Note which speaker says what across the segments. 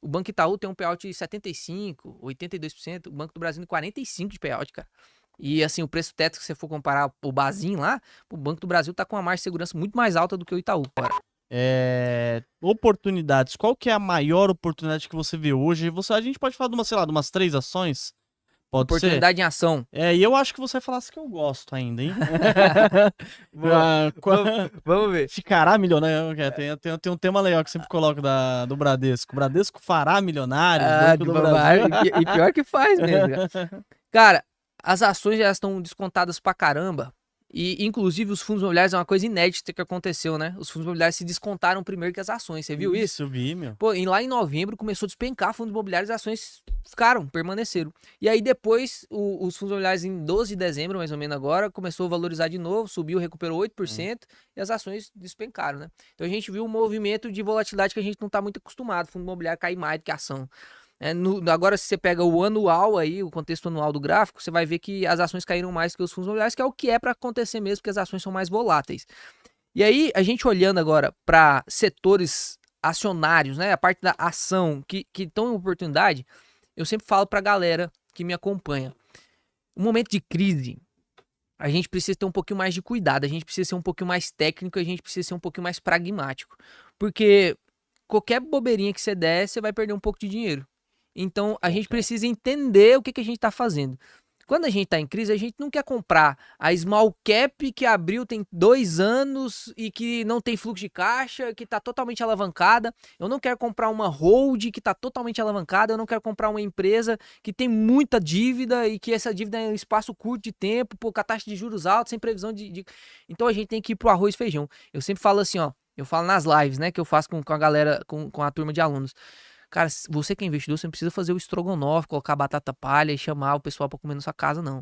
Speaker 1: O Banco Itaú tem um payout de 75%, 82%, o Banco do Brasil tem 45% de payout, cara. E assim, o preço teto, se você for comparar o Bazin lá, o Banco do Brasil tá com uma margem de segurança muito mais alta do que o Itaú, cara.
Speaker 2: Oportunidades. Qual que é a maior oportunidade que você vê hoje? A gente pode falar de umas, sei lá, de umas 3 ações? Pode ser?
Speaker 1: Oportunidade em ação.
Speaker 2: E eu acho que você falasse que eu gosto ainda, hein?
Speaker 1: Boa. Vamos ver.
Speaker 2: Ficará milionário. Tem um tema legal que eu sempre coloco do Bradesco. O Bradesco fará milionários,
Speaker 1: Ah,
Speaker 2: Banco do Brasil.
Speaker 1: e pior que faz mesmo, cara. Cara, as ações já estão descontadas pra caramba. E, inclusive, os fundos imobiliários é uma coisa inédita que aconteceu, né? Os fundos imobiliários se descontaram primeiro que as ações. Você viu isso?
Speaker 2: Eu vi, meu.
Speaker 1: Pô, e lá em novembro começou a despencar fundos imobiliários e as ações permaneceram. E aí depois, os fundos imobiliários em 12 de dezembro, mais ou menos agora, começou a valorizar de novo, subiu, recuperou 8% e as ações despencaram, né? Então a gente viu um movimento de volatilidade que a gente não tá muito acostumado. Fundo imobiliário cair mais do que a ação. Agora, se você pega o anual aí, o contexto anual do gráfico, você vai ver que as ações caíram mais que os fundos imobiliários, que é o que é para acontecer mesmo, porque as ações são mais voláteis. E aí, a gente olhando agora para setores acionários, né, a parte da ação que estão em oportunidade, eu sempre falo para a galera que me acompanha. Um momento de crise, a gente precisa ter um pouquinho mais de cuidado, a gente precisa ser um pouquinho mais técnico, a gente precisa ser um pouquinho mais pragmático. Porque qualquer bobeirinha que você der, você vai perder um pouco de dinheiro. Então, a gente precisa entender o que a gente está fazendo. Quando a gente está em crise, a gente não quer comprar a small cap que abriu tem 2 anos e que não tem fluxo de caixa, que está totalmente alavancada. Eu não quero comprar uma hold que está totalmente alavancada. Eu não quero comprar uma empresa que tem muita dívida e que essa dívida é em um espaço curto de tempo, com a taxa de juros alta, sem previsão de... Então a gente tem que ir pro arroz e feijão. Eu sempre falo assim, ó. Eu falo nas lives, né, que eu faço com a galera, com a turma de alunos. Cara, você que é investidor, você não precisa fazer o estrogonofe, colocar batata palha e chamar o pessoal pra comer na sua casa, não.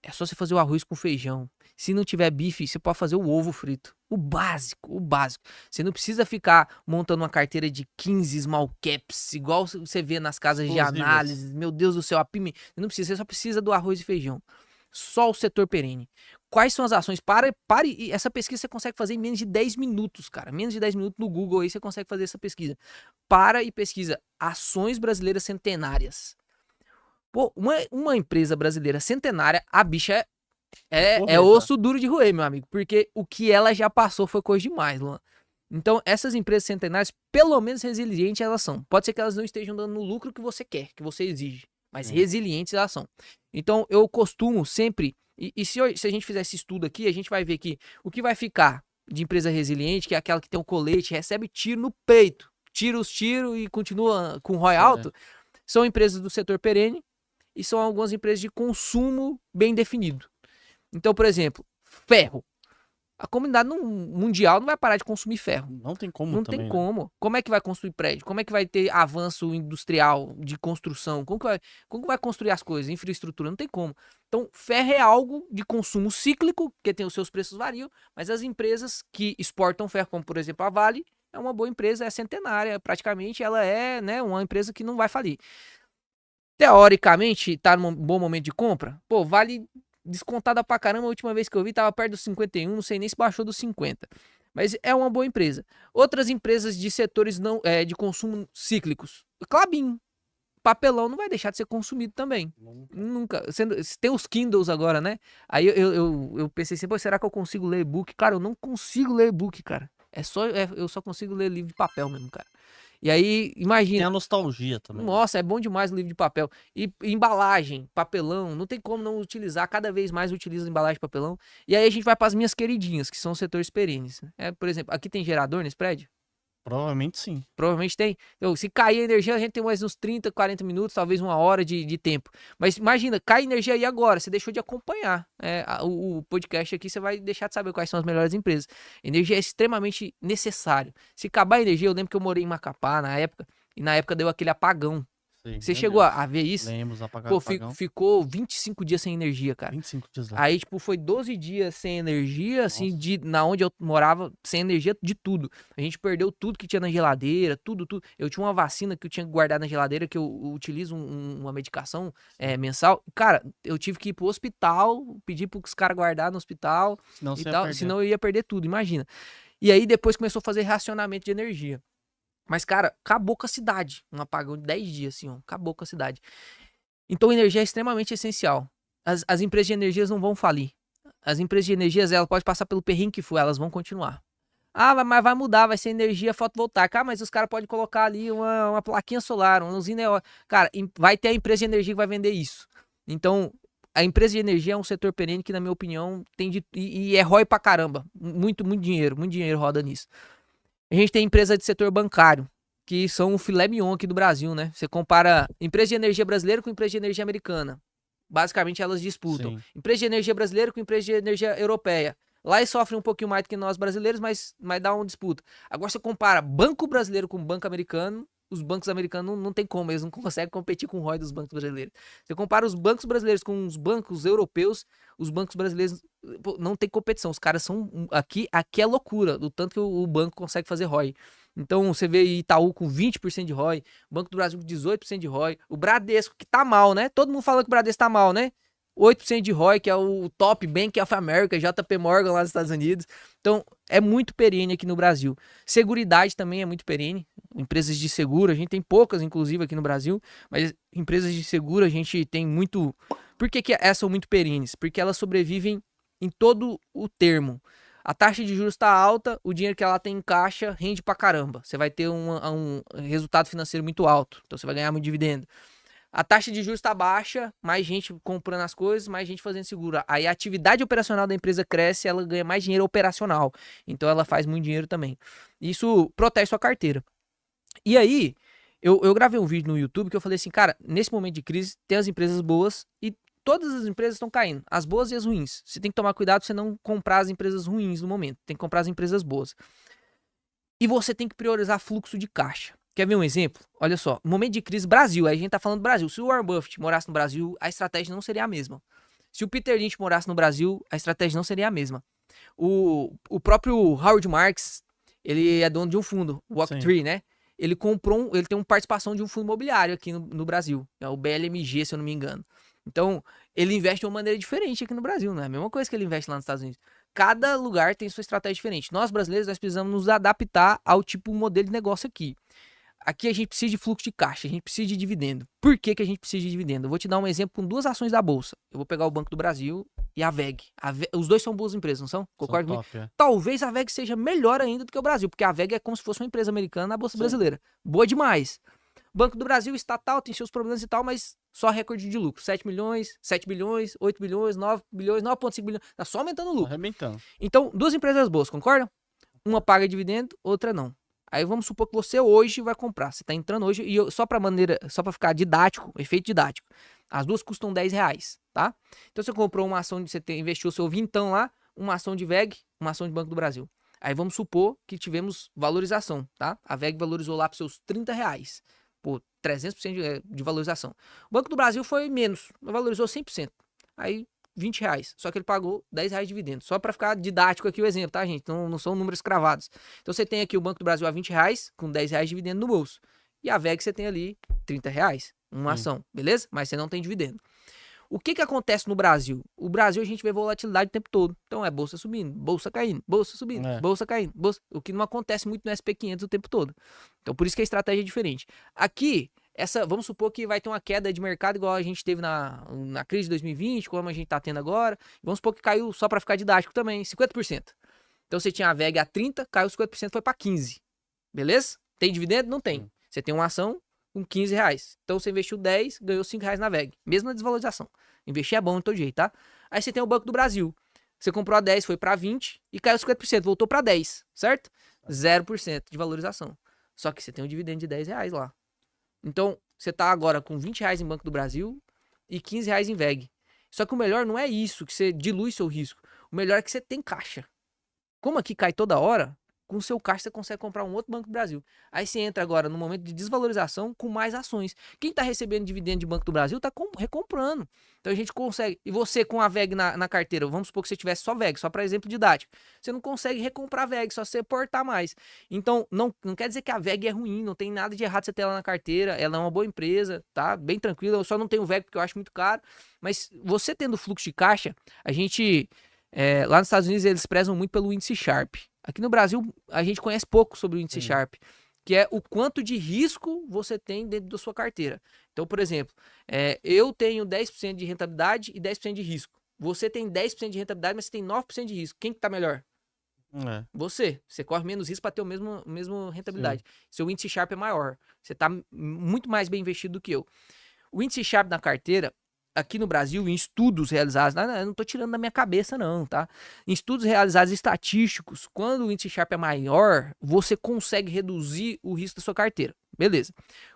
Speaker 1: É só você fazer o arroz com feijão. Se não tiver bife, você pode fazer o ovo frito. O básico, o básico. Você não precisa ficar montando uma carteira de 15 small caps, igual você vê nas casas de análise. Meu Deus do céu, a PIME. Você não precisa, você só precisa do arroz e feijão. Só o setor perene. Quais são as ações? Pare, essa pesquisa você consegue fazer em menos de 10 minutos, cara. Menos de 10 minutos no Google aí você consegue fazer essa pesquisa. Para e pesquisa ações brasileiras centenárias. Pô, uma empresa brasileira centenária, a bicha é osso duro de roer, meu amigo. Porque o que ela já passou foi coisa demais, Luan. Então, essas empresas centenárias, pelo menos resilientes elas são. Pode ser que elas não estejam dando o lucro que você quer, que você exige. Mas resilientes elas são. Então, eu costumo sempre... se a gente fizer esse estudo aqui, a gente vai ver que o que vai ficar de empresa resiliente, que é aquela que tem um colete, recebe tiro no peito, tira os tiros e continua com ROI alto, são empresas do setor perene e são algumas empresas de consumo bem definido. Então, por exemplo, ferro. A comunidade mundial não vai parar de consumir ferro.
Speaker 2: Não tem como
Speaker 1: Não
Speaker 2: também,
Speaker 1: tem como.
Speaker 2: Né?
Speaker 1: Como é que vai construir prédio? Como é que vai ter avanço industrial de construção? Como que vai construir as coisas? Infraestrutura? Não tem como. Então, ferro é algo de consumo cíclico, porque tem os seus preços variam, mas as empresas que exportam ferro, como por exemplo a Vale, é uma boa empresa, é centenária, praticamente ela é, né, uma empresa que não vai falir. Teoricamente, tá num bom momento de compra? Pô, Vale descontada pra caramba, a última vez que eu vi tava perto dos 51, não sei nem se baixou dos 50. Mas é uma boa empresa. Outras empresas de setores não de consumo cíclicos. Klabin, papelão não vai deixar de ser consumido também. Nunca. Tem os Kindles agora, né? Aí eu pensei assim, pô, será que eu consigo ler e-book? Cara, eu não consigo ler e-book, cara. Eu só consigo ler livro de papel mesmo, cara. E aí, imagina.
Speaker 2: Tem a nostalgia também.
Speaker 1: Nossa, é bom demais o livro de papel. E embalagem, papelão, não tem como não utilizar. Cada vez mais utiliza embalagem de papelão. E aí a gente vai para as minhas queridinhas, que são os setores perenes. Por exemplo, aqui tem gerador nesse prédio?
Speaker 2: Provavelmente sim.
Speaker 1: Provavelmente tem. Então, se cair a energia, a gente tem mais uns 30, 40 minutos, talvez 1 hora de tempo. Mas imagina, cai energia aí agora, você deixou de acompanhar o podcast aqui, você vai deixar de saber quais são as melhores empresas. Energia é extremamente necessário. Se acabar a energia, eu lembro que eu morei em Macapá na época, e na época deu aquele apagão.
Speaker 2: Sim,
Speaker 1: você chegou a ver isso?
Speaker 2: Lembro,
Speaker 1: Pô, ficou 25 dias sem energia, cara.
Speaker 2: 25 dias lá.
Speaker 1: Aí, tipo, foi 12 dias sem energia, assim, na onde eu morava, sem energia de tudo. A gente perdeu tudo que tinha na geladeira, tudo. Eu tinha uma vacina que eu tinha que guardar na geladeira, que eu utilizo uma medicação mensal. Cara, eu tive que ir pro hospital, pedir pros caras guardar no hospital senão eu ia perder tudo, imagina. E aí depois começou a fazer racionamento de energia. Mas, cara, acabou com a cidade. Um apagão de 10 dias, assim, ó. Acabou com a cidade. Então, energia é extremamente essencial. As empresas de energias não vão falir. As empresas de energias, ela pode passar pelo perrengue que for, elas vão continuar. Ah, mas vai mudar, vai ser energia fotovoltaica. Ah, mas os caras podem colocar ali uma plaquinha solar, uma usina eólica. Cara, vai ter a empresa de energia que vai vender isso. Então, a empresa de energia é um setor perene que, na minha opinião, tem e é ROI pra caramba. Muito dinheiro roda nisso. A gente tem empresa de setor bancário, que são o filé mignon aqui do Brasil, né? Você compara empresa de energia brasileira com empresa de energia americana. Basicamente, elas disputam.
Speaker 2: Sim.
Speaker 1: Empresa de energia brasileira com empresa de energia europeia. Lá eles sofrem um pouquinho mais do que nós brasileiros, mas dá uma disputa. Agora você compara banco brasileiro com banco americano, os bancos americanos não tem como, eles não conseguem competir com o ROI dos bancos brasileiros. Você compara os bancos brasileiros com os bancos europeus, os bancos brasileiros não tem competição. Os caras são... Aqui é loucura, do tanto que o banco consegue fazer ROI. Então você vê Itaú com 20% de ROI, Banco do Brasil com 18% de ROI, o Bradesco que tá mal, né? Todo mundo falando que o Bradesco tá mal, né? 8% de ROI, que é o Top Bank of America, JP Morgan lá nos Estados Unidos. Então, é muito perene aqui no Brasil. Seguridade também é muito perene. Empresas de seguro, a gente tem poucas, inclusive, aqui no Brasil, mas empresas de seguro a gente tem muito... Por que essas são muito perenes? Porque elas sobrevivem em todo o termo. A taxa de juros está alta, o dinheiro que ela tem em caixa rende pra caramba. Você vai ter um resultado financeiro muito alto, então você vai ganhar muito dividendo. A taxa de juros está baixa, mais gente comprando as coisas, mais gente fazendo seguro. Aí a atividade operacional da empresa cresce, ela ganha mais dinheiro operacional. Então ela faz muito dinheiro também. Isso protege sua carteira. E aí, eu gravei um vídeo no YouTube que eu falei assim, cara, nesse momento de crise tem as empresas boas e todas as empresas estão caindo, as boas e as ruins. Você tem que tomar cuidado pra você não comprar as empresas ruins no momento, tem que comprar as empresas boas. E você tem que priorizar fluxo de caixa. Quer ver um exemplo? Olha só, no momento de crise, Brasil, aí a gente tá falando do Brasil. Se o Warren Buffett morasse no Brasil, a estratégia não seria a mesma. Se o Peter Lynch morasse no Brasil, a estratégia não seria a mesma. O próprio Howard Marks, ele é dono de um fundo, o Oaktree, né? Ele ele tem uma participação de um fundo imobiliário aqui no Brasil, é o BLMG, se eu não me engano. Então, ele investe de uma maneira diferente aqui no Brasil, não é a mesma coisa que ele investe lá nos Estados Unidos. Cada lugar tem sua estratégia diferente. Nós, brasileiros, nós precisamos nos adaptar ao tipo modelo de negócio aqui. Aqui a gente precisa de fluxo de caixa, a gente precisa de dividendo. Por que a gente precisa de dividendo? Eu vou te dar um exemplo com duas ações da Bolsa. Eu vou pegar o Banco do Brasil e a VEG. Os dois são boas empresas, não são? Concorda comigo?
Speaker 2: É.
Speaker 1: Talvez a VEG seja melhor ainda do que o Brasil, porque a VEG é como se fosse uma empresa americana na Bolsa brasileira. Boa demais. Banco do Brasil, estatal, tem seus problemas e tal, mas só recorde de lucro. 7 milhões, 7 bilhões, 8 bilhões, 9 bilhões, 9,5 bilhões. Tá só aumentando o lucro.
Speaker 2: Arrebentando.
Speaker 1: Então, duas empresas boas, concordam? Uma paga dividendo, outra não. Aí vamos supor que você hoje vai comprar. Você tá entrando hoje e só pra ficar didático, efeito didático. As duas custam R$10, tá? Então você comprou uma ação, você investiu o seu vintão lá, uma ação de VEG, uma ação de Banco do Brasil. Aí vamos supor que tivemos valorização, tá? A VEG valorizou lá para seus R$30. Pô, 300% de valorização. O Banco do Brasil foi menos, valorizou 100%. Aí R$20. Só que ele pagou R$10 de dividendo. Só para ficar didático aqui o exemplo, tá, gente? Não são números cravados. Então você tem aqui o Banco do Brasil a R$20, com R$10 de dividendo no bolso. E a VEG você tem ali R$30, uma ação, beleza? Mas você não tem dividendo. O que acontece no Brasil? O Brasil a gente vê volatilidade o tempo todo. Então é bolsa subindo, bolsa caindo, bolsa subindo, bolsa caindo. O que não acontece muito no SP500 o tempo todo. Então por isso que a estratégia é diferente. Aqui, vamos supor que vai ter uma queda de mercado igual a gente teve na crise de 2020, como a gente tá tendo agora. Vamos supor que caiu, só para ficar didático também, 50%. Então você tinha a VEG a 30, caiu 50%, foi para 15. Beleza? Tem dividendo? Não tem. Você tem uma ação com R$15. Então você investiu 10, ganhou R$5 na VEG. Mesmo na desvalorização. Investir é bom de todo jeito, tá? Aí você tem o Banco do Brasil. Você comprou a 10, foi para 20 e caiu 50%, voltou para 10, certo? 0% de valorização. Só que você tem um dividendo de R$10 lá. Então, você tá agora com R$20 em Banco do Brasil e R$15 em VEG. Só que o melhor não é isso, que você dilui seu risco. O melhor é que você tem caixa. Como aqui cai toda hora, com o seu caixa você consegue comprar um outro Banco do Brasil. Aí você entra agora no momento de desvalorização com mais ações. Quem tá recebendo dividendo de Banco do Brasil tá recomprando. Então a gente consegue. E você com a VEG na carteira, vamos supor que você tivesse só VEG, só para exemplo didático. Você não consegue recomprar VEG, só você portar mais. Então não quer dizer que a VEG é ruim, não tem nada de errado você ter ela na carteira. Ela é uma boa empresa, tá? Bem tranquila. Eu só não tenho VEG porque eu acho muito caro. Mas você tendo fluxo de caixa, a gente... lá nos Estados Unidos eles prezam muito pelo índice Sharpe. Aqui no Brasil, a gente conhece pouco sobre o índice Sharpe. que é o quanto de risco você tem dentro da sua carteira. Então, por exemplo, eu tenho 10% de rentabilidade e 10% de risco. Você tem 10% de rentabilidade, mas você tem 9% de risco. Quem que tá melhor? Você corre menos risco para ter o mesmo rentabilidade. Sim. Seu índice Sharpe é maior. Você tá muito mais bem investido do que eu. O índice Sharpe na carteira, aqui no Brasil, em estudos realizados, eu não tô tirando da minha cabeça não, tá? Em estudos realizados estatísticos, quando o índice Sharpe é maior, você consegue reduzir o risco da sua carteira. Beleza.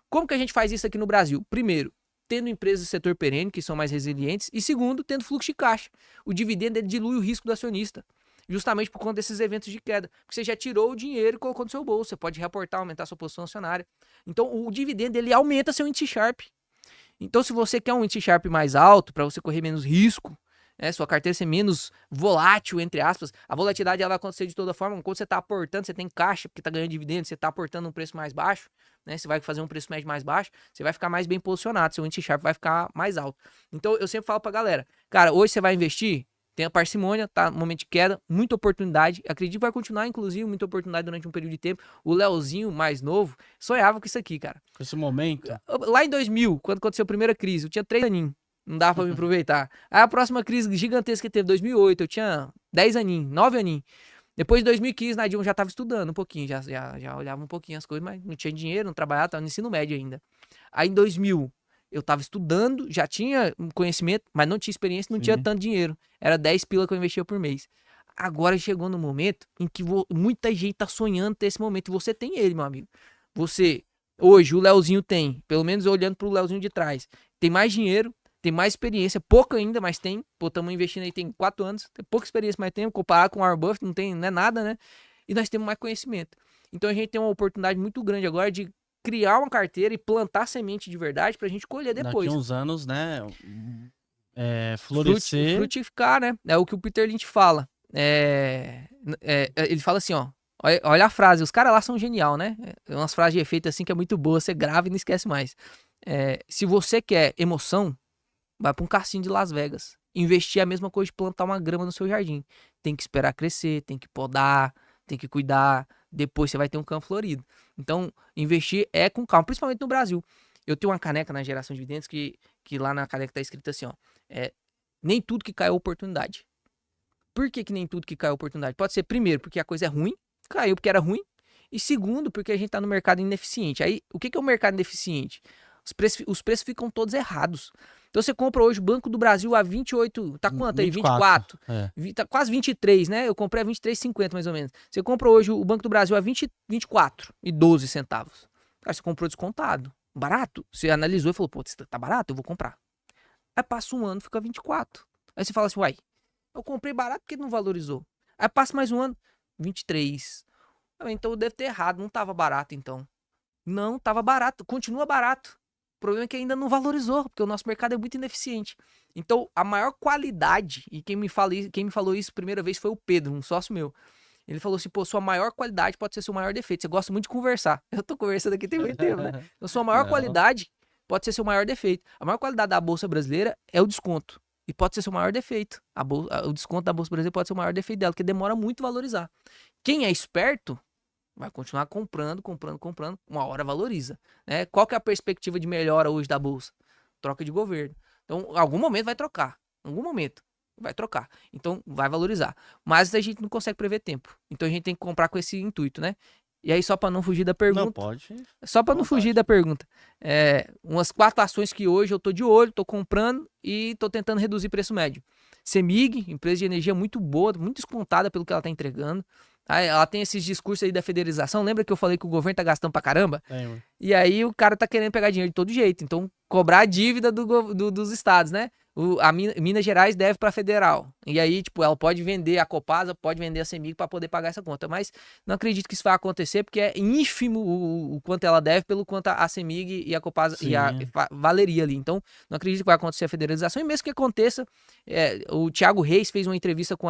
Speaker 1: Como que a gente faz isso aqui no Brasil? Primeiro, tendo empresas do setor perene, que são mais resilientes, e segundo, tendo fluxo de caixa. O dividendo ele dilui o risco do acionista, justamente por conta desses eventos de queda. Porque você já tirou o dinheiro e colocou no seu bolso. Você pode reaportar, aumentar a sua posição acionária. Então, o dividendo ele aumenta seu índice Sharpe. Então, se você quer um índice Sharpe mais alto, para você correr menos risco, sua carteira ser menos volátil, entre aspas, a volatilidade ela vai acontecer de toda forma. Quando você está aportando, você tem caixa, porque está ganhando dividendo, você está aportando um preço mais baixo, né? Você vai fazer um preço médio mais baixo, você vai ficar mais bem posicionado, seu índice Sharpe vai ficar mais alto. Então, eu sempre falo para a galera, cara, hoje você vai investir, tenha parcimônia, tá no momento de queda, muita oportunidade. Acredito que vai continuar, inclusive, muita oportunidade durante um período de tempo. O Leozinho, mais novo, sonhava com isso aqui, cara.
Speaker 2: Com esse momento?
Speaker 1: Lá em 2000, quando aconteceu a primeira crise, eu tinha 3 aninhos. Não dava pra me aproveitar. Aí a próxima crise gigantesca que teve, 2008, eu tinha 10 aninhos, 9 aninhos. Depois de 2015, na Dilma, eu já tava estudando um pouquinho, já olhava um pouquinho as coisas, mas não tinha dinheiro, não trabalhava, tava no ensino médio ainda. Aí em 2000... eu tava estudando, já tinha conhecimento, mas não tinha experiência, não tinha tanto dinheiro. Era 10 pila que eu investia por mês. Agora chegou no momento em que muita gente tá sonhando ter esse momento. E você tem ele, meu amigo. Você, hoje, o Leozinho tem, pelo menos olhando pro Leozinho de trás, tem mais dinheiro, tem mais experiência, pouca ainda, mas tem. Pô, estamos investindo aí, tem 4 anos, tem pouca experiência, mas tem. Comparado com o Warren Buffett, não é nada, né? E nós temos mais conhecimento. Então a gente tem uma oportunidade muito grande agora de criar uma carteira e plantar semente de verdade pra gente colher depois.
Speaker 2: Daqui uns anos, né, florescer.
Speaker 1: Frutificar, né? É o que o Peter Lynch fala. Ele fala assim, ó, olha a frase, os caras lá são genial, né? Umas frases de efeito assim que é muito boa, você grava e não esquece mais. Se você quer emoção, vai pra um cassino de Las Vegas. Investir é a mesma coisa de plantar uma grama no seu jardim. Tem que esperar crescer, tem que podar, tem que cuidar, depois você vai ter um campo florido. Então, investir é com calma, principalmente no Brasil. Eu tenho uma caneca na Geração de Dividendos que lá na caneca tá escrito assim, ó, nem tudo que cai é oportunidade. Por que nem tudo que cai é oportunidade? Pode ser, primeiro, porque a coisa é ruim, caiu porque era ruim, e segundo, porque a gente tá no mercado ineficiente. Aí, o que é o mercado ineficiente? Os preços ficam todos errados. Então você compra hoje o Banco do Brasil a 28, tá quanto aí? 24. Tá quase 23, né? Eu comprei a 23,50 mais ou menos. Você compra hoje o Banco do Brasil a 24,12 centavos. Cara, você comprou descontado. Barato. Você analisou e falou, pô, tá barato, eu vou comprar. Aí passa um ano, fica 24. Aí você fala assim, uai, eu comprei barato porque não valorizou. Aí passa mais um ano, 23. Então eu devo ter errado, não tava barato então. Não, tava barato, continua barato. O problema é que ainda não valorizou, porque o nosso mercado é muito ineficiente. Então, a maior qualidade, e quem me falou isso a primeira vez foi o Pedro, um sócio meu. Ele falou assim, pô, sua maior qualidade pode ser seu maior defeito. Você gosta muito de conversar. Eu tô conversando aqui tem muito tempo, né? Então, sua maior qualidade pode ser seu maior defeito. A maior qualidade da Bolsa Brasileira é o desconto. E pode ser seu maior defeito. O desconto da Bolsa Brasileira pode ser o maior defeito dela, porque demora muito a valorizar. Quem é esperto vai continuar comprando, uma hora valoriza. Né? Qual que é a perspectiva de melhora hoje da Bolsa? Troca de governo. Então, em algum momento vai trocar. Em algum momento vai trocar. Então, vai valorizar. Mas a gente não consegue prever tempo. Então, a gente tem que comprar com esse intuito, né? E aí, só para não fugir da pergunta...
Speaker 2: Não, pode.
Speaker 1: Só para não fugir da pergunta. Umas 4 ações que hoje eu tô de olho, tô comprando e tô tentando reduzir preço médio. CEMIG, empresa de energia muito boa, muito descontada pelo que ela tá entregando. Ela tem esses discursos aí da federalização. Lembra que eu falei que o governo tá gastando pra caramba? E aí o cara tá querendo pegar dinheiro de todo jeito. Então, cobrar a dívida dos estados, né? A Minas Gerais deve pra federal. E aí, tipo, ela pode vender a Copasa, pode vender a CEMIG pra poder pagar essa conta. Mas não acredito que isso vai acontecer, porque é ínfimo o quanto ela deve pelo quanto a CEMIG e a Copasa valeria ali. Então, não acredito que vai acontecer a federalização. E mesmo que aconteça, o Thiago Reis fez uma entrevista com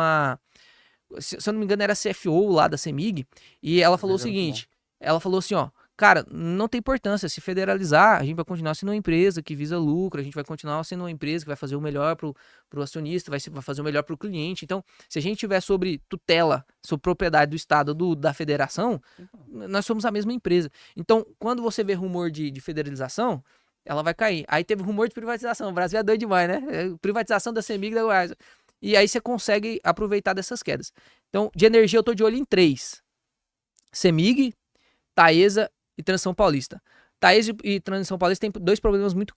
Speaker 1: se eu não me engano, era a CFO lá da CEMIG, e ela falou o seguinte, ela falou assim, ó, Cara, não tem importância. Se federalizar, a gente vai continuar sendo uma empresa que visa lucro, a gente vai continuar sendo uma empresa que vai fazer o melhor pro acionista, vai fazer o melhor pro cliente. Então, se a gente tiver sobre tutela, sobre propriedade do Estado ou da federação, nós somos a mesma empresa. Então, quando você vê rumor de federalização, ela vai cair. Aí teve rumor de privatização. O Brasil é doido demais, né? Privatização da CEMIG e da Goiás. E aí você consegue aproveitar dessas quedas. Então, de energia eu tô de olho em 3. CEMIG, Taesa e Transição Paulista. Taesa e Transição Paulista tem 2 problemas muito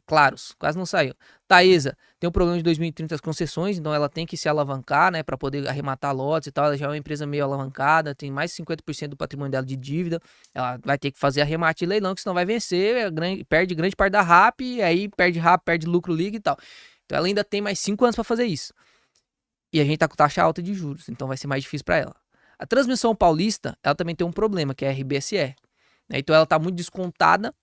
Speaker 1: claros, quase não saiu. Taesa tem um problema de 2030 as concessões, então ela tem que se alavancar, né, para poder arrematar lotes e tal. Ela já é uma empresa meio alavancada, tem mais de 50% do patrimônio dela de dívida. Ela vai ter que fazer arremate e leilão, que senão vai vencer, perde grande parte da RAP, e aí perde RAP, perde lucro líquido e tal. Então ela ainda tem mais 5 anos para fazer isso. E a gente tá com taxa alta de juros, então vai ser mais difícil para ela. A Transmissão Paulista, ela também tem um problema, que é a RBSE. Então ela tá muito descontada,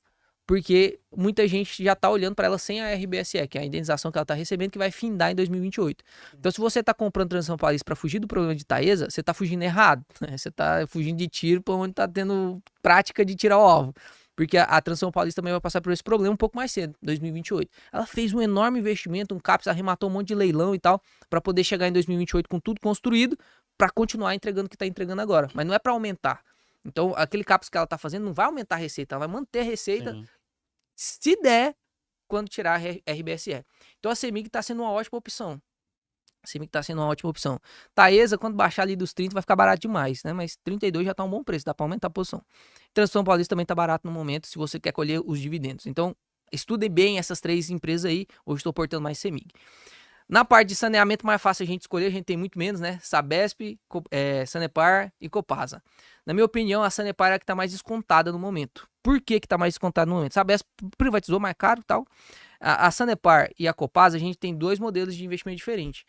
Speaker 1: porque muita gente já tá olhando para ela sem a RBSE, que é a indenização que ela tá recebendo, que vai findar em 2028. Então, se você tá comprando Transição Paulista para fugir do problema de Taesa, você tá fugindo errado. Né? Você tá fugindo de tiro para onde tá tendo prática de tirar o alvo. Porque a Transição Paulista também vai passar por esse problema um pouco mais cedo, 2028. Ela fez um enorme investimento, um CAPEX, arrematou um monte de leilão e tal, para poder chegar em 2028 com tudo construído, para continuar entregando o que tá entregando agora. Mas não é para aumentar. Então, aquele CAPEX que ela tá fazendo não vai aumentar a receita, ela vai manter a receita, se der, quando tirar a RBSE. Então, a CEMIG tá sendo uma ótima opção. A CEMIG tá sendo uma ótima opção. Taesa, quando baixar ali dos 30, vai ficar barato demais, né? Mas 32 já tá um bom preço, dá pra aumentar a posição. Transição Paulista também tá barato no momento, se você quer colher os dividendos. Então, estudem bem essas 3 empresas aí. Hoje estou portando mais CEMIG. Na parte de saneamento, mais fácil a gente escolher, a gente tem muito menos, né? Sabesp, Sanepar e Copasa. Na minha opinião, a Sanepar é a que está mais descontada no momento. Por que está mais descontada no momento? Sabesp privatizou mais caro e tal. A Sanepar e a Copasa, a gente tem 2 modelos de investimento diferentes.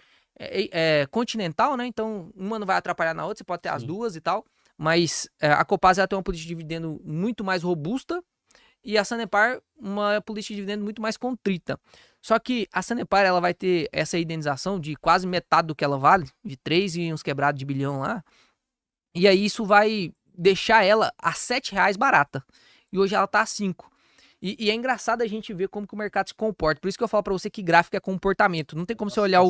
Speaker 1: Continental, né? Então, uma não vai atrapalhar na outra, você pode ter as duas e tal. Mas a Copasa ela tem uma política de dividendo muito mais robusta e a Sanepar uma política de dividendo muito mais contrita. Só que a Sanepar ela vai ter essa indenização de quase metade do que ela vale, de 3 e uns quebrados de bilhão lá. E aí isso vai deixar ela a R$7 barata. E hoje ela tá a 5. E é engraçado a gente ver como que o mercado se comporta. Por isso que eu falo pra você que gráfico é comportamento. Não tem como você olhar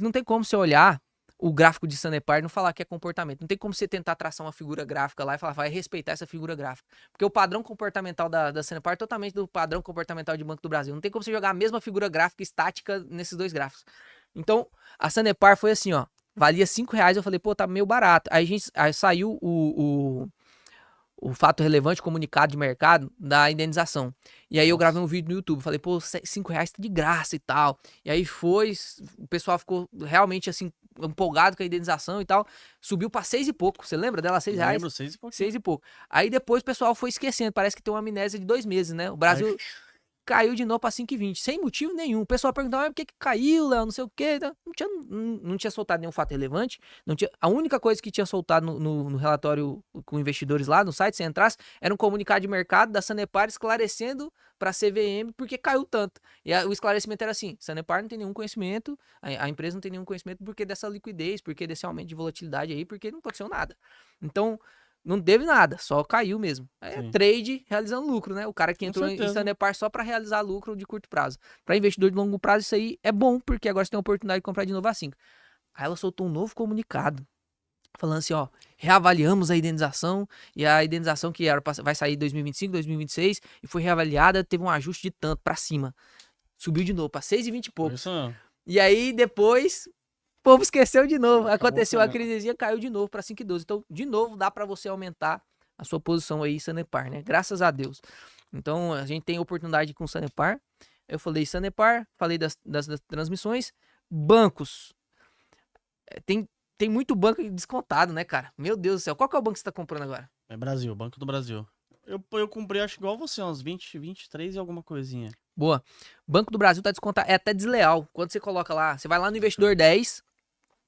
Speaker 1: Não tem como você olhar o gráfico de Sanepar e não falar que é comportamento. Não tem como você tentar traçar uma figura gráfica lá e falar, vai respeitar essa figura gráfica. Porque o padrão comportamental da Sanepar é totalmente do padrão comportamental de Banco do Brasil. Não tem como você jogar a mesma figura gráfica estática nesses 2 gráficos. Então, a Sanepar foi assim, ó. Valia R$5. Eu falei, pô, tá meio barato. Aí saiu o fato relevante, comunicado de mercado da indenização. E aí eu gravei um vídeo no YouTube, falei, pô, R$5 tá de graça e tal. E aí o pessoal ficou realmente assim, empolgado com a indenização e tal. Subiu pra 6 e pouco, você lembra dela? R$6?
Speaker 2: Lembro, 6 e pouco.
Speaker 1: 6 e pouco. Aí depois o pessoal foi esquecendo, parece que tem uma amnésia de 2 meses, né? O Brasil caiu de novo pra 5,20, sem motivo nenhum. O pessoal perguntava, por que caiu, Léo, não sei o quê. Não tinha soltado nenhum fato relevante. A única coisa que tinha soltado no relatório com investidores lá, no site, se entrasse, era um comunicado de mercado da Sanepar esclarecendo pra CVM porque caiu tanto. E o esclarecimento era assim, Sanepar não tem nenhum conhecimento, a empresa não tem nenhum conhecimento porque dessa liquidez, porque desse aumento de volatilidade aí, porque não aconteceu nada. Então, não teve nada, só caiu mesmo. Trade realizando lucro, né? O cara que entrou em Sanepar só para realizar lucro de curto prazo. Para investidor de longo prazo, isso aí é bom, porque agora você tem a oportunidade de comprar de novo a 5. Aí ela soltou um novo comunicado, falando assim, ó, reavaliamos a indenização, e a indenização que vai sair em 2025, 2026, e foi reavaliada, teve um ajuste de tanto para cima. Subiu de novo para 6,20 e poucos. E aí, depois... O povo esqueceu de novo. Aconteceu a crisezinha, caiu de novo para 5,12. Então, de novo, dá para você aumentar a sua posição aí, Sanepar, né? Graças a Deus. Então, a gente tem oportunidade com Sanepar. Eu falei Sanepar, falei das transmissões. Bancos. Tem muito banco descontado, né, cara? Meu Deus do céu. Qual que é o banco que você tá comprando agora?
Speaker 2: É Brasil, Banco do Brasil. Eu comprei, acho igual você, uns 20, 23 e alguma coisinha.
Speaker 1: Boa. Banco do Brasil tá descontado. É até desleal. Quando você coloca lá, você vai lá no Investidor 10...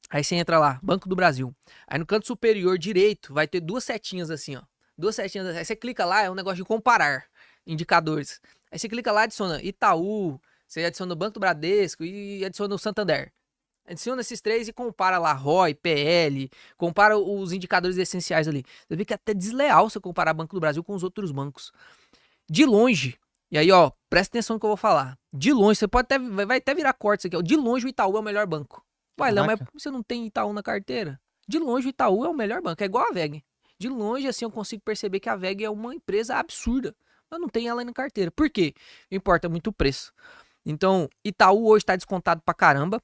Speaker 1: Aí você entra lá, Banco do Brasil. Aí no canto superior direito vai ter 2 setinhas assim, ó. 2 setinhas. Aí você clica lá, é um negócio de comparar indicadores. Aí você clica lá, adiciona Itaú, você adiciona o Banco do Bradesco e adiciona o Santander. Adiciona esses três e compara lá ROI, PL, compara os indicadores essenciais ali. Você vê que é até desleal você comparar Banco do Brasil com os outros bancos. De longe, e aí, ó, presta atenção no que eu vou falar. De longe, você pode até, vai até virar corte isso aqui, ó. De longe o Itaú é o melhor banco. Ué, Léo, mas você não tem Itaú na carteira? De longe o Itaú é o melhor banco, é igual a VEG. De longe, assim, eu consigo perceber que a VEG é uma empresa absurda. Mas não tem ela na carteira. Por quê? Importa muito o preço. Então, Itaú hoje está descontado pra caramba.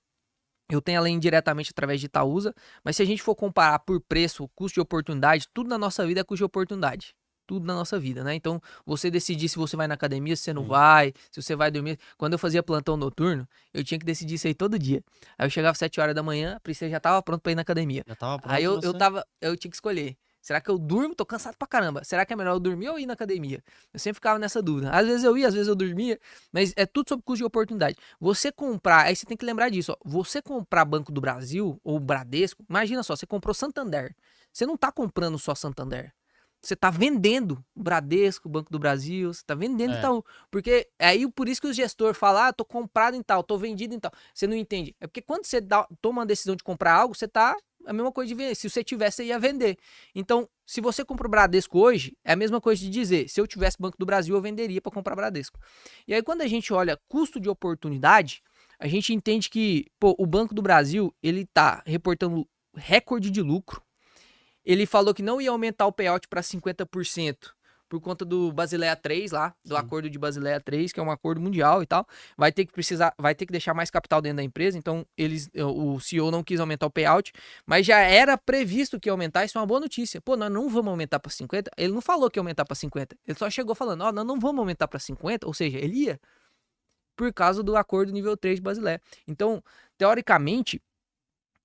Speaker 1: Eu tenho ela indiretamente através de Itaúsa. Mas se a gente for comparar por preço, custo de oportunidade, tudo na nossa vida é custo de oportunidade. Tudo na nossa vida, né? Então, você decidir se você vai na academia, se você não vai, se você vai dormir. Quando eu fazia plantão noturno, eu tinha que decidir isso aí todo dia. Aí eu chegava às 7 horas da manhã, a Priscila já tava pronto pra ir na academia.
Speaker 2: Já tava pronto.
Speaker 1: Aí eu tinha que escolher. Será que eu durmo? Tô cansado pra caramba. Será que é melhor eu dormir ou ir na academia? Eu sempre ficava nessa dúvida. Às vezes eu ia, às vezes eu dormia, mas é tudo sobre custo de oportunidade. Você comprar, aí você tem que lembrar disso, ó. Você comprar Banco do Brasil ou Bradesco, imagina só, você comprou Santander. Você não tá comprando só Santander. Você tá vendendo Bradesco, Banco do Brasil, você tá vendendo Itaú. Porque aí por isso que o gestor fala, tô comprado em tal, tô vendido em tal. Você não entende. É porque quando você toma uma decisão de comprar algo, você tá a mesma coisa de vender. Se você tivesse, você ia vender. Então, se você compra o Bradesco hoje, é a mesma coisa de dizer, se eu tivesse Banco do Brasil, eu venderia para comprar Bradesco. E aí quando a gente olha custo de oportunidade, a gente entende que, pô, o Banco do Brasil, ele tá reportando recorde de lucro. Ele falou que não ia aumentar o payout para 50% por conta do Basileia 3 lá, do acordo de Basileia 3, que é um acordo mundial e tal. Vai ter que deixar mais capital dentro da empresa, então o CEO não quis aumentar o payout, mas já era previsto que ia aumentar, isso é uma boa notícia. Pô, nós não vamos aumentar para 50. Ele não falou que ia aumentar para 50. Ele só chegou falando, ó, nós não vamos aumentar para 50, ou seja, ele ia por causa do acordo nível 3 de Basileia. Então, teoricamente,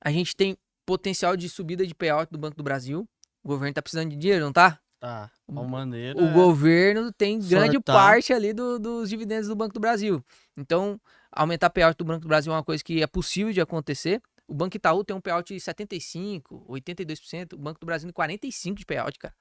Speaker 1: a gente tem potencial de subida de payout do Banco do Brasil. O governo tá precisando de dinheiro, não tá?
Speaker 2: Tá, uma maneira.
Speaker 1: O governo tem grande parte ali dos dividendos do Banco do Brasil. Então, aumentar payout do Banco do Brasil é uma coisa que é possível de acontecer. O Banco Itaú tem um payout de 75%, 82%. O Banco do Brasil tem 45% de payout, cara.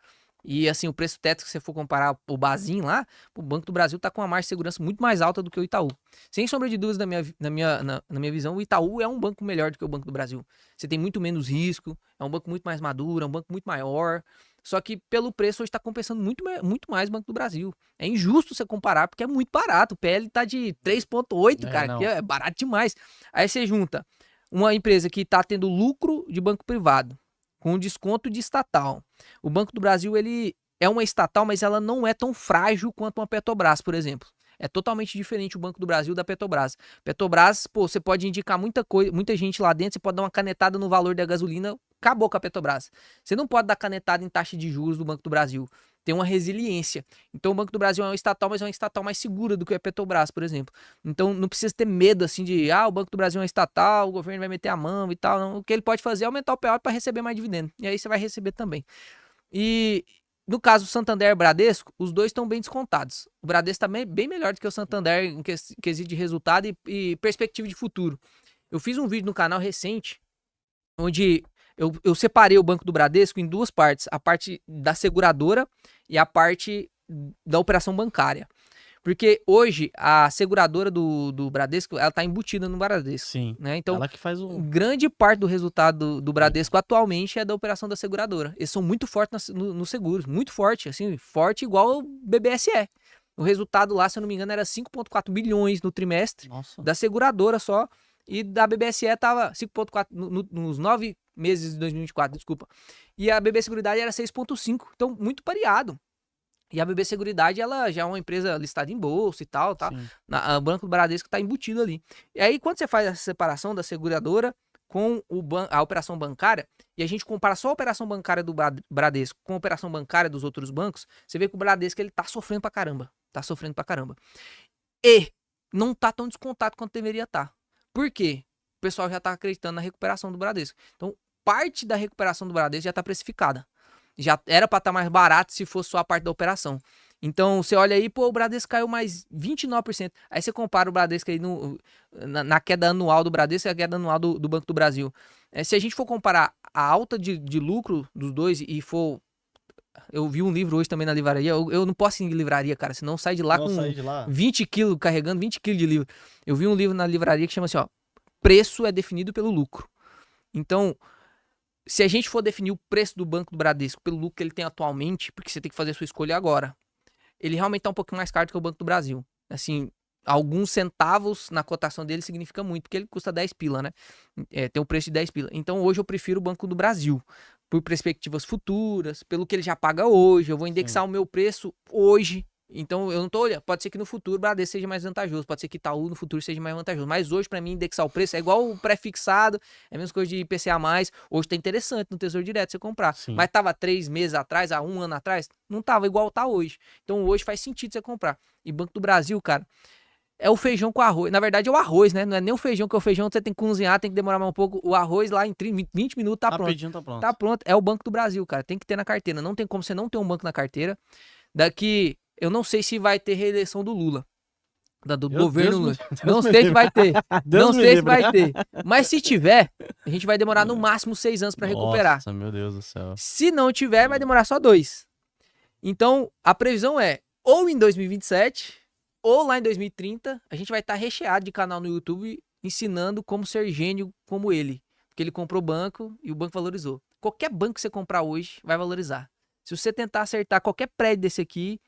Speaker 1: E assim, o preço teto, se você for comparar o Bazin lá, o Banco do Brasil tá com uma margem de segurança muito mais alta do que o Itaú. Sem sombra de dúvidas, na minha visão, o Itaú é um banco melhor do que o Banco do Brasil. Você tem muito menos risco, é um banco muito mais maduro, é um banco muito maior. Só que pelo preço hoje está compensando muito mais o Banco do Brasil. É injusto você comparar, porque é muito barato. O PL tá de 3,8, cara, que é barato demais. Aí você junta uma empresa que tá tendo lucro de banco privado, com desconto de estatal. O Banco do Brasil, ele é uma estatal, mas ela não é tão frágil quanto uma Petrobras, por exemplo. É totalmente diferente o Banco do Brasil da Petrobras. Petrobras, pô, você pode indicar muita coisa, muita gente lá dentro, você pode dar uma canetada no valor da gasolina, acabou com a Petrobras. Você não pode dar canetada em taxa de juros do Banco do Brasil. Tem uma resiliência. Então o Banco do Brasil é uma estatal, mas é uma estatal mais segura do que a Petrobras, por exemplo. Então não precisa ter medo assim de, o Banco do Brasil é uma estatal, o governo vai meter a mão e tal. Não. O que ele pode fazer é aumentar o payout para receber mais dividendo. E aí você vai receber também. E no caso Santander e Bradesco, os dois estão bem descontados. O Bradesco está bem melhor do que o Santander em quesito de resultado e perspectiva de futuro. Eu fiz um vídeo no canal recente, onde eu separei o Banco do Bradesco em duas partes. A parte da seguradora e a parte da operação bancária. Porque hoje a seguradora do Bradesco, ela tá embutida no Bradesco.
Speaker 2: Sim,
Speaker 1: né? Então,
Speaker 2: ela que faz
Speaker 1: grande parte do resultado do Bradesco atualmente é da operação da seguradora. Eles são muito fortes nos seguros, muito forte, assim, forte igual o BBSE. O resultado lá, se eu não me engano, era 5,4 bilhões no trimestre.
Speaker 2: Nossa.
Speaker 1: Da seguradora só. E da BBSE tava 5,4 nos 9 meses de 2024, desculpa. E a BB Seguridade era 6,5. Então, muito pareado. E a BB Seguridade, ela já é uma empresa listada em bolsa e tal, tá? O Banco do Bradesco tá embutido ali. E aí, quando você faz a separação da seguradora com a operação bancária, e a gente compara só a operação bancária do Bradesco com a operação bancária dos outros bancos, você vê que o Bradesco, ele tá sofrendo pra caramba. Tá sofrendo pra caramba. E não tá tão descontado quanto deveria estar. Por quê? O pessoal já tá acreditando na recuperação do Bradesco. Então, parte da recuperação do Bradesco já tá precificada. Já era para estar mais barato se fosse só a parte da operação. Então, você olha aí, pô, o Bradesco caiu mais 29%. Aí você compara o Bradesco aí na queda anual do Bradesco e a queda anual do Banco do Brasil. Se a gente for comparar a alta de lucro dos dois e for... Eu vi um livro hoje também na livraria. Eu não posso ir em livraria, cara, senão eu saio de lá com 20 quilos, carregando 20 quilos de livro. Eu vi um livro na livraria que chama assim, ó, preço é definido pelo lucro. Então, se a gente for definir o preço do Banco do Bradesco pelo lucro que ele tem atualmente, porque você tem que fazer a sua escolha agora, ele realmente tá um pouquinho mais caro do que o Banco do Brasil. Assim, alguns centavos na cotação dele significa muito, porque ele custa 10 pila, né? Tem um preço de 10 pila. Então, hoje eu prefiro o Banco do Brasil, por perspectivas futuras, pelo que ele já paga hoje. Eu vou indexar o meu preço hoje. Então, eu não tô olhando. Pode ser que no futuro o Bradesco seja mais vantajoso, pode ser que Itaú no futuro seja mais vantajoso. Mas hoje, para mim, indexar o preço é igual o pré-fixado, é a mesma coisa de IPCA+. Hoje tá interessante no Tesouro Direto você comprar.
Speaker 2: Sim.
Speaker 1: Mas tava 3 meses atrás, há 1 ano atrás, não tava igual tá hoje. Então, hoje faz sentido você comprar. E Banco do Brasil, cara, é o feijão com arroz. Na verdade, é o arroz, né? Não é nem o feijão, que o feijão você tem que cozinhar, tem que demorar mais um pouco. O arroz lá em 20 minutos tá pronto.
Speaker 2: Rapidinho tá pronto.
Speaker 1: Tá pronto. É o Banco do Brasil, cara. Tem que ter na carteira. Não tem como você não ter um banco na carteira. Daqui, eu não sei se vai ter reeleição do Lula. Do governo Lula. Não sei se vai ter. Não sei se vai ter. Mas se tiver, a gente vai demorar no máximo 6 anos pra recuperar.
Speaker 2: Nossa, meu Deus do céu.
Speaker 1: Se não tiver, vai demorar só 2. Então, a previsão é, ou em 2027, ou lá em 2030, a gente vai estar recheado de canal no YouTube ensinando como ser gênio como ele. Porque ele comprou banco e o banco valorizou. Qualquer banco que você comprar hoje vai valorizar. Se você tentar acertar qualquer prédio desse aqui,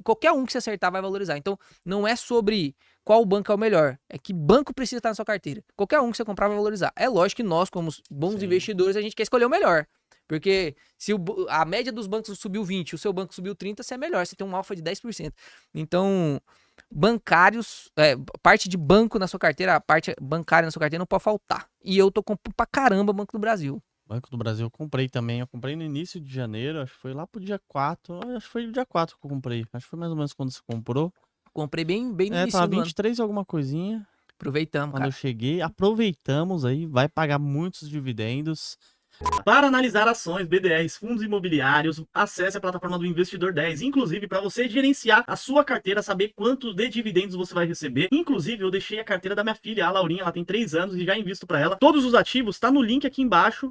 Speaker 1: qualquer um que você acertar vai valorizar. Então, não é sobre qual banco é o melhor. É que banco precisa estar na sua carteira. Qualquer um que você comprar vai valorizar. É lógico que nós, como bons investidores, a gente quer escolher o melhor. Porque se a média dos bancos subiu 20, o seu banco subiu 30, você é melhor. Você tem um alfa de 10%. Então, bancários, parte de banco na sua carteira, a parte bancária na sua carteira não pode faltar. E eu tô comprando pra caramba Banco do Brasil.
Speaker 2: Banco do Brasil eu comprei também. Eu comprei no início de janeiro, acho que foi lá pro dia 4. Acho que foi o dia 4 que eu comprei. Acho que foi mais ou menos quando você comprou.
Speaker 1: Comprei bem no início
Speaker 2: Tava
Speaker 1: do ano.
Speaker 2: 23 alguma coisinha.
Speaker 1: Aproveitamos,
Speaker 2: Quando
Speaker 1: cara.
Speaker 2: eu cheguei, aproveitamos aí, vai pagar muitos dividendos. Para analisar ações, BDRs, fundos imobiliários, acesse a plataforma do Investidor 10. Inclusive, para você gerenciar a sua carteira, saber quantos de dividendos você vai receber. Inclusive, eu deixei a carteira da minha filha, a Laurinha, ela tem 3 anos e já invisto para ela. Todos os ativos tá no link aqui embaixo.